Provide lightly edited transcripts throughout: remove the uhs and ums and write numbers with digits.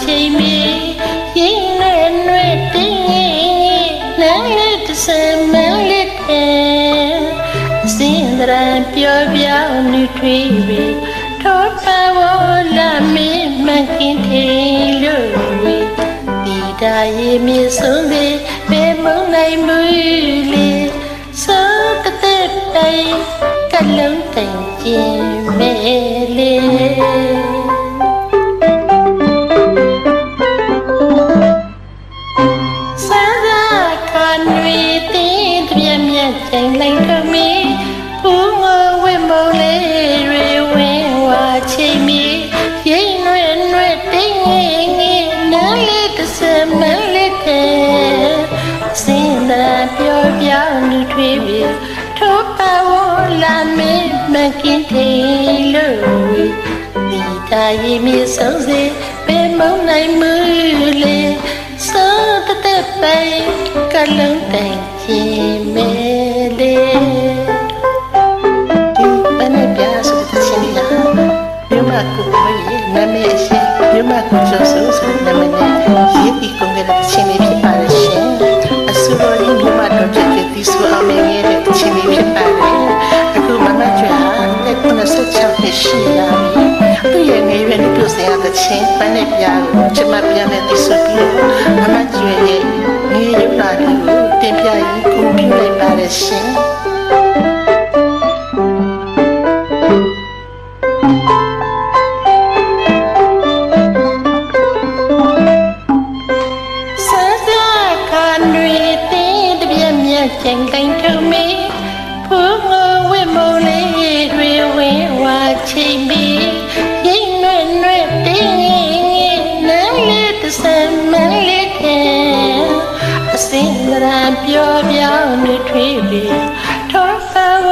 ချိန်မီရင်ရွယ်တင်းလမ်းလေးတစ်စမ်းမလေးတဲ့စင်ဒရံပြောပြောင်းနေထွေးပြီထောပါဝလာမင်းမကင်းသေးလို့ဒီတာရဲ့မြေဆုံးသေးဘယ်မနိုင်မူလေစိုးတဲ့တိုင်ကလုံးတိုင်ကျင်မဲလေချိန်လိုက်တော့မီဘူးငိုဝဲမုံလေးတွေဝင်းဝါချိန်မီရင်ရွယ်တင်းငယ်နားလေးတစ်စမ်းမလေးတဲ့စင်သာပြောပြောင်းနေထွေးပြီထိုးပါဝလာမင်းမကင်းသေးလို့ဒီတာရင်မြေဆုံးစေဘယ်မုံနိုင်မူလေစိုးတဲ့ပိုင်ကလုံးတိုင်ချင်းမဲလေဒီပနဲ့ပြဆိုတဲ့ချင်းလာမြမကူမရေနမေရှိမြမကူဆိုဆိုနမနဲ့ရေးဒီကုန်တဲ့ချင်းလေးဖြစ်ပါလေရှင်အစူတော်ရင်မြမတော့ကြည့်ဒီဆိုအမေရဲ့ချင်းလေးဖြစ်ပါလေအခုမမကျွာတဲ့ကုနဆက်ချောက်ရှိလာပြီသူရဲ့ငယ်ရွယ်နေပြစရာတဲ့ချင်းပနဲ့ပြကိုကျမပြနဲ့ဒီဆိုပြီးမမကျွာရဲ့ငယ်ရွယ်လာတယ်တင်ပြရင်ကိုပြလိုက်ပါလေရှင်ချိန်တိုင်းထုံးမီဖူးငိုဝဲမုံလေးတွေဝင်းဝါချိန်မီရင်ရွယ်တင်းငယ်နန်းလေးတစ်စမ်းမလေးတဲ့အစင်ရာပြောပြောင်းနေထွေးပြီထောပါဝ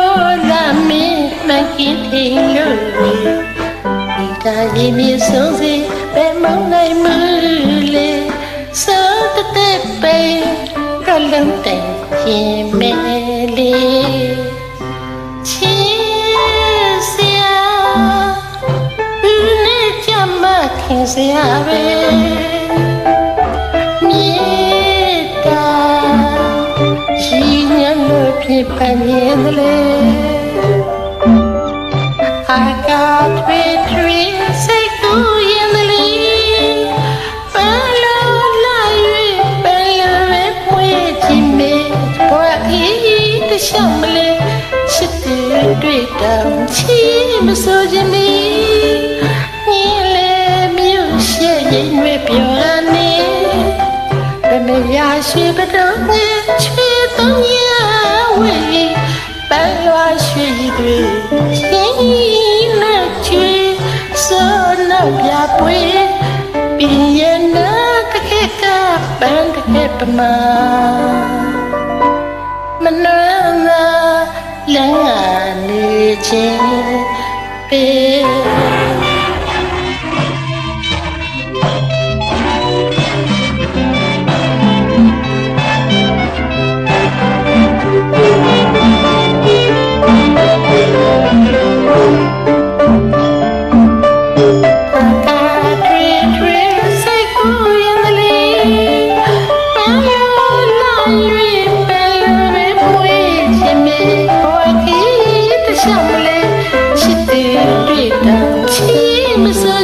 လာမင်းမကင်းသေးလို့ဒီတာရင်မြေဆုံးစေဘယ်မနိုင်မူလေစိုးတဲ့ပိန်ကလုံးတိုင်ချင်းမဲလေးချစ်စရာဘူးနဲ့ကြမခင်စရာပဲမြေတာရှိညလို့ဖြစ်ပါနေတယ်လေအာကာထွေထွေစိတ်ကူးရင်လေရှောင်းမလဲချစ်တဲ့တွေ့တောင်ချီမဆိုခြင်းမီညီလေမြို့ရှိရင်ွေပြောရနေဘယ်မရရှိဘတော့နဲ့ချွေသုံးရဝေးပန်းရွာရှိတွေရှင်နဲ့ချွေစောနောက်ပြပွေပြင်းရနာတကယ်ကပန်းတကယ်ပမာမနှမ်းသာလမ်းနေခြင်းပေမစ